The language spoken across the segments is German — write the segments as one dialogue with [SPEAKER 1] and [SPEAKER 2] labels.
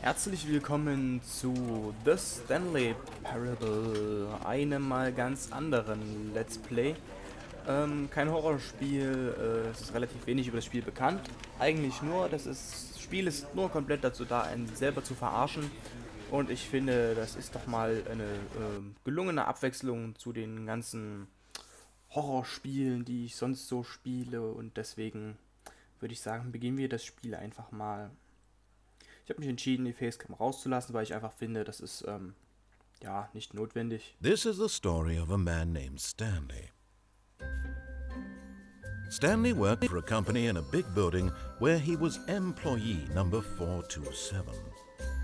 [SPEAKER 1] Herzlich willkommen zu The Stanley Parable, einem mal ganz anderen Let's Play. Kein Horrorspiel, es ist relativ wenig über das Spiel bekannt. Eigentlich nur, das Spiel ist nur komplett dazu da, einen selber zu verarschen. Und ich finde, das ist doch mal eine gelungene Abwechslung zu den ganzen Horrorspielen, die ich sonst so spiele. Und deswegen würde ich sagen, beginnen wir das Spiel einfach mal. Ich habe mich entschieden, die Facecam rauszulassen, weil ich einfach finde, das ist ja nicht notwendig.
[SPEAKER 2] This is the story of a man named Stanley. Stanley worked for a company in a big building where he was employee number 427.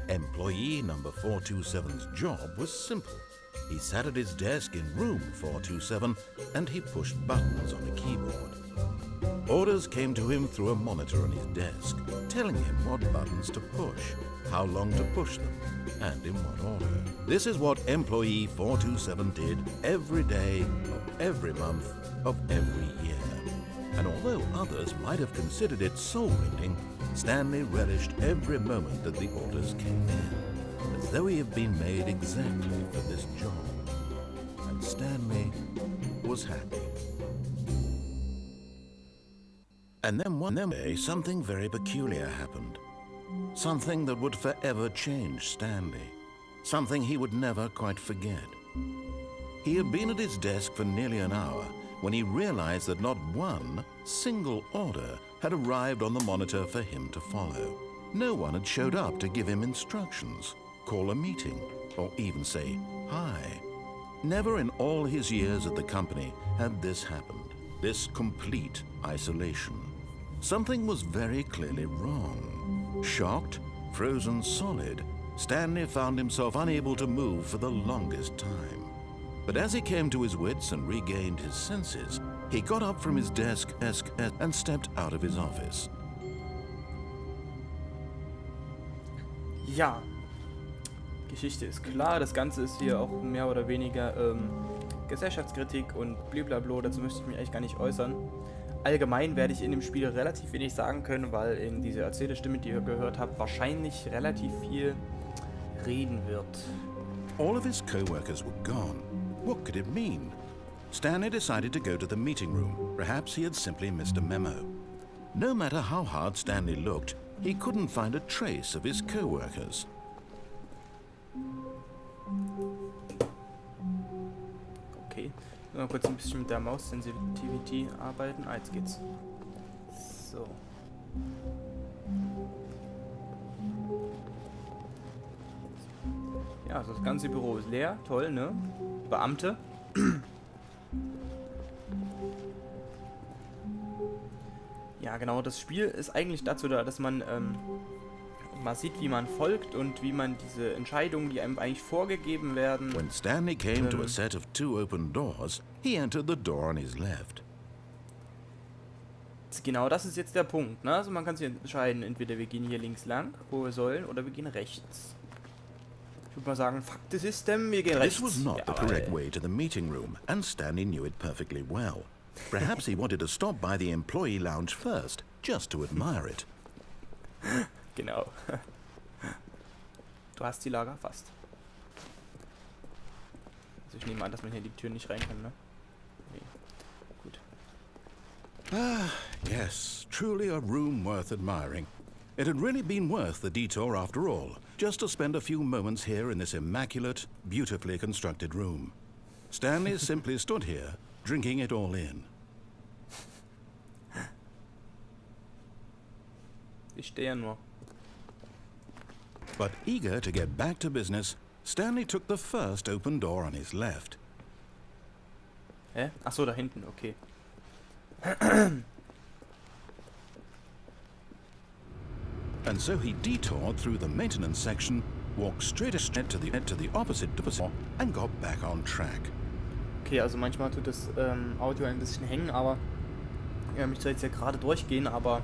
[SPEAKER 2] Employee number 427's job was simple. He sat at his desk in room 427 and he pushed buttons on a keyboard. Orders came to him through a monitor on his desk, telling him what buttons to push, how long to push them, and in what order. This is what employee 427 did every day of every month of every year. And although others might have considered it soul-rending, Stanley relished every moment that the orders came in, as though he had been made exactly for this job. And Stanley was happy. And then one day, something very peculiar happened. Something that would forever change Stanley. Something he would never quite forget. He had been at his desk for nearly an hour when he realized that not one single order had arrived on the monitor for him to follow. No one had showed up to give him instructions, call a meeting, or even say hi. Never in all his years at the company had this happened, this complete isolation. Something was very clearly wrong. Shocked, frozen solid, Stanley found himself unable to move for the longest time. But as he came to his wits and regained his senses, he got up from his desk and stepped out of his office.
[SPEAKER 1] Ja, Geschichte ist klar, das Ganze ist hier auch mehr oder weniger Gesellschaftskritik und blablabla, dazu möchte ich mich eigentlich gar nicht äußern. Allgemein werde ich in dem Spiel relativ wenig sagen können, weil in dieser Erzählstimme, die ihr gehört habt, wahrscheinlich relativ viel reden wird.
[SPEAKER 2] All of his co-workers were gone. What could it mean? Stanley decided to go to the meeting room. Perhaps he had simply missed a memo. No matter how hard Stanley looked, he couldn't find a trace of his co-workers.
[SPEAKER 1] Okay, mal kurz ein bisschen mit der Maus-Sensitivity arbeiten. Ah, jetzt geht's. So. Ja, also das ganze Büro ist leer. Toll, ne? Beamte. Ja, genau, das Spiel ist eigentlich dazu da, dass man mal sieht, wie man folgt und wie man diese Entscheidungen, die einem eigentlich vorgegeben werden.
[SPEAKER 2] When Stanley came to a set of two open doors, he entered the door on his left.
[SPEAKER 1] Genau, das ist jetzt der Punkt, ne? Also man kann sich entscheiden, entweder wir gehen hier links lang, wo wir sollen, oder wir gehen rechts. Ich würde mal sagen, fuck the system, wir gehen rechts.
[SPEAKER 2] This was not the correct way to the meeting room, and Stanley knew it perfectly well. Perhaps he wanted to stop by the employee lounge first, just to admire it.
[SPEAKER 1] Genau. Du hast die Lager fast. Also ich nehme an, dass man hier die Tür nicht rein kann, ne? Nee. Gut.
[SPEAKER 2] Ah, yes, truly a room worth admiring. It had really been worth the detour after all, just to spend a few moments here in this immaculate, beautifully constructed room. Stanley simply stood here, drinking it all in.
[SPEAKER 1] Ich stehe ja nur.
[SPEAKER 2] But eager to get back to business, Stanley took the first open door on his left.
[SPEAKER 1] Hä? Ach so, da hinten, okay.
[SPEAKER 2] And so he detoured through the maintenance section, walked straight to the opposite door, and got back on track.
[SPEAKER 1] Okay, also manchmal tut das Audio ein bisschen hängen, aber ja, mich soll jetzt ja gerade durchgehen, aber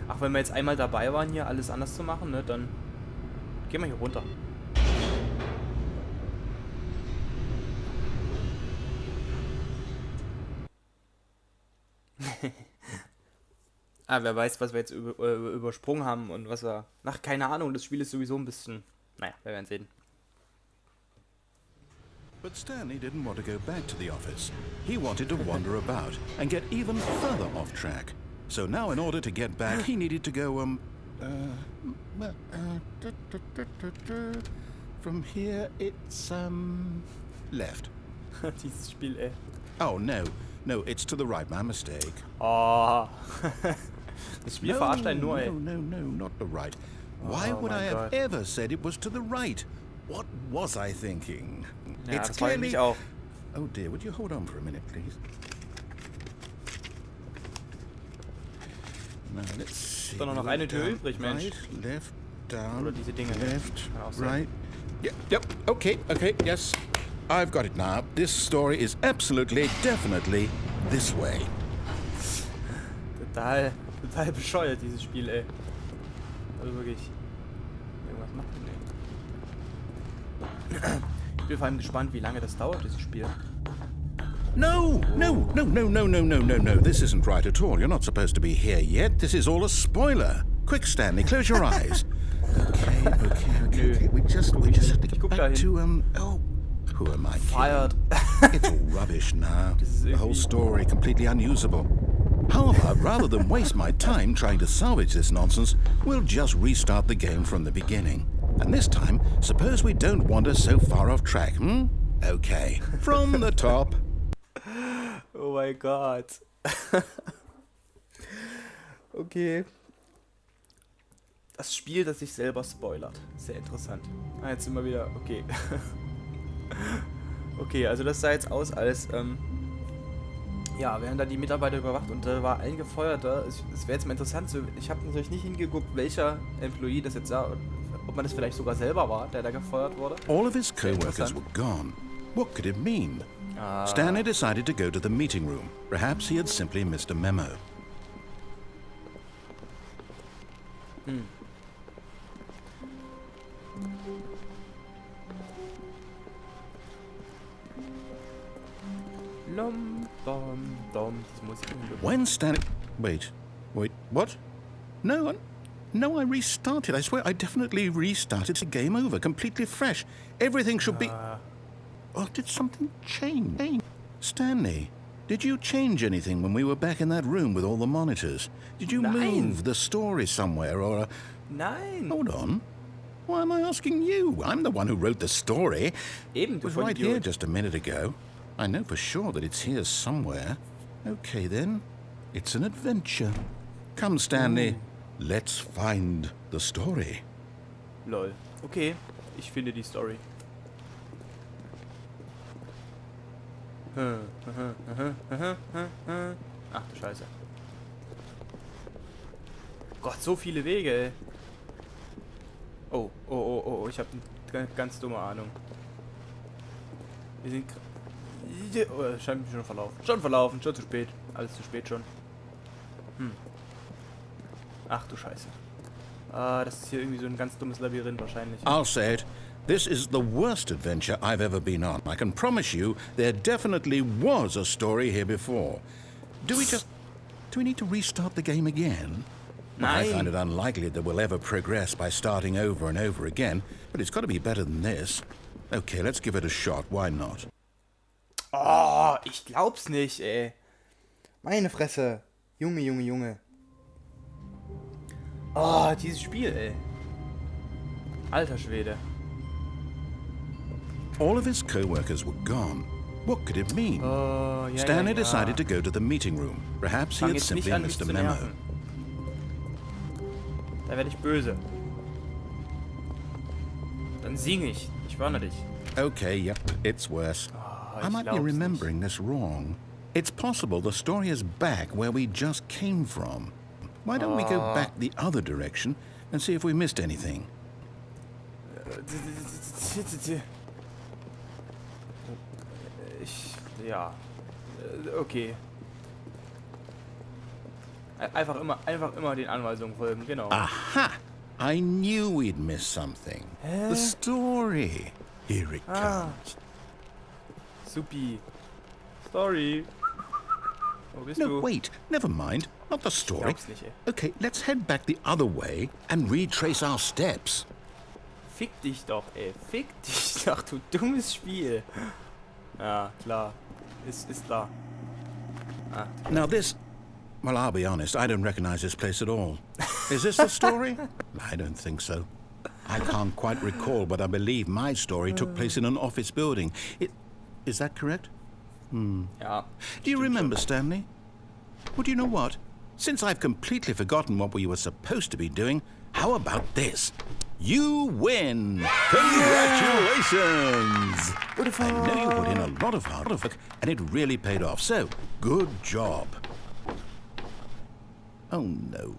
[SPEAKER 1] Ach, wenn wir jetzt einmal dabei waren, hier alles anders zu machen, ne, dann gehen wir hier runter. Ah, wer weiß, was wir jetzt übersprungen haben und was wir... Ach, keine Ahnung, das Spiel ist sowieso ein bisschen... Naja, wir werden sehen.
[SPEAKER 2] But Stanley didn't want to go back to the office. He wanted to wander about and get even further off track. So now in order to get back, he needed to go, from here it's, left.
[SPEAKER 1] Dieses Spiel, ey.
[SPEAKER 2] Oh, no, it's to the right, my mistake.
[SPEAKER 1] Oh. Das Spiel verarscht einen nur, ey.
[SPEAKER 2] No, not the right. Why
[SPEAKER 1] Oh
[SPEAKER 2] would I
[SPEAKER 1] mein
[SPEAKER 2] have
[SPEAKER 1] Gott.
[SPEAKER 2] ever said it was to the right? What was I thinking?
[SPEAKER 1] Ja, das frage ich mich auch.
[SPEAKER 2] Oh dear, would you hold on for a minute, please? Now, let's see.
[SPEAKER 1] Ist doch noch eine Tür
[SPEAKER 2] Down,
[SPEAKER 1] übrig, Mensch.
[SPEAKER 2] Right, left, down,
[SPEAKER 1] Oder diese Dinge.
[SPEAKER 2] left,
[SPEAKER 1] Kann auch sein.
[SPEAKER 2] right. Yep, okay, yes. I've got it now. This story is absolutely, definitely this way.
[SPEAKER 1] Total bescheuert, dieses Spiel, ey. Also wirklich. Irgendwas macht denn, ey. Ich bin vor allem gespannt, wie lange das dauert, dieses Spiel.
[SPEAKER 2] No. This isn't right at all. You're not supposed to be here yet. This is all a spoiler. Quick, Stanley, close your eyes. Okay. We just have to get back to, who am I
[SPEAKER 1] Fired.
[SPEAKER 2] kidding? It's all rubbish now. The whole story completely unusable. How about, rather than waste my time trying to salvage this nonsense, we'll just restart the game from the beginning. And this time, suppose we don't wander so far off track, Okay, from the top.
[SPEAKER 1] Oh mein Gott. Okay. Das Spiel, das sich selber spoilert. Sehr interessant. Ah, jetzt sind wir wieder... Okay. Okay, also das sah jetzt aus als... ja, werden da die Mitarbeiter überwacht und da war ein Gefeuerter. Es wäre jetzt mal interessant, ich habe natürlich nicht hingeguckt, welcher Employee das jetzt sah. Ob man das vielleicht sogar selber war, der da gefeuert wurde.
[SPEAKER 2] All of his co-workers were gone. What could it mean? Stanley decided to go to the meeting room. Perhaps he had simply missed a memo.
[SPEAKER 1] Lom, dom, dom. Das muss ich
[SPEAKER 2] When Stanley... Wait, what? No, I restarted. I swear I definitely restarted. It's a game over, completely fresh. Everything should be... Oh, did something change? Stanley, did you change anything when we were back in that room with all the monitors? Did you move the story somewhere or...
[SPEAKER 1] Nein.
[SPEAKER 2] Hold on. Why am I asking you? I'm the one who wrote the story.
[SPEAKER 1] Eben,
[SPEAKER 2] It was right here just a minute ago. I know for sure that it's here somewhere. Okay, then. It's an adventure. Come, Stanley. Let's find the story.
[SPEAKER 1] Lol. Okay, ich finde die Story. Ach du Scheiße. Gott, so viele Wege, ey. Oh, ich habe eine ganz dumme Ahnung. Wir sind... Oh, scheint mich schon verlaufen. Schon zu spät. Alles zu spät schon. Ach du Scheiße. Das ist hier irgendwie so ein ganz dummes Labyrinth wahrscheinlich.
[SPEAKER 2] I'll say it. This is the worst adventure I've ever been on. I can promise you there definitely was a story here before. Do we need to restart the game again? I find it unlikely that we'll ever progress by starting over and over again, but it's got to be better than this. Okay, let's give it a shot. Why not?
[SPEAKER 1] Oh, ich glaub's nicht, ey. Meine Fresse. Junge. Oh, dieses Spiel, ey. Alter Schwede.
[SPEAKER 2] All of his co-workers were gone. What could it mean? Stanley decided to go to the meeting room. Perhaps he had simply missed a memo.
[SPEAKER 1] Da werde ich böse. Dann singe ich. Ich warne dich.
[SPEAKER 2] Okay, yep, it's worse. I might be remembering this wrong. It's possible the story is back where we just came from. Why don't we go back the other direction and see if we missed anything?
[SPEAKER 1] Ja. Okay. Einfach immer den Anweisungen folgen, genau.
[SPEAKER 2] Aha! I knew we'd miss something. The story. Here it comes.
[SPEAKER 1] Supi. Story. Wo bist
[SPEAKER 2] No,
[SPEAKER 1] du?
[SPEAKER 2] wait, never mind. Not the story.
[SPEAKER 1] Glaub's nicht, ey.
[SPEAKER 2] Okay, let's head back the other way and retrace our steps.
[SPEAKER 1] Fick dich doch, ey. Fick dich doch, du dummes Spiel. Ja, klar. Ist da. Ah.
[SPEAKER 2] Now this... Well, I'll be honest, I don't recognize this place at all. Is this the story? I don't think so. I can't quite recall, but I believe my story took place in an office building. Is that correct?
[SPEAKER 1] Ja.
[SPEAKER 2] Do you remember, Stanley? Well, do you know what? Since I've completely forgotten what we were supposed to be doing, how about this? You win! Congratulations! I know you put in a lot of hard work, and it really paid off, so good job. Oh, no.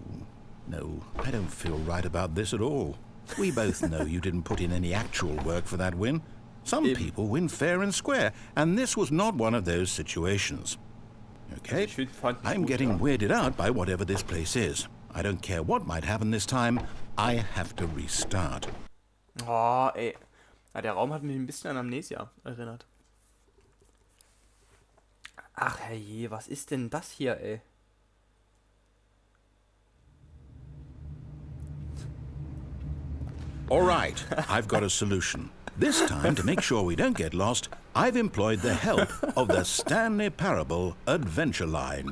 [SPEAKER 2] No, I don't feel right about this at all. We both know you didn't put in any actual work for that win. Some people win fair and square, and this was not one of those situations. Okay, I'm getting weirded out by whatever this place is. I don't care what might happen this time. I have to restart.
[SPEAKER 1] Oh, ey. Ja, der Raum hat mich ein bisschen an Amnesia erinnert. Ach herrje, was ist denn das hier, ey?
[SPEAKER 2] All right, I've got a solution. This time, to make sure we don't get lost, I've employed the help of the Stanley Parable Adventure Line.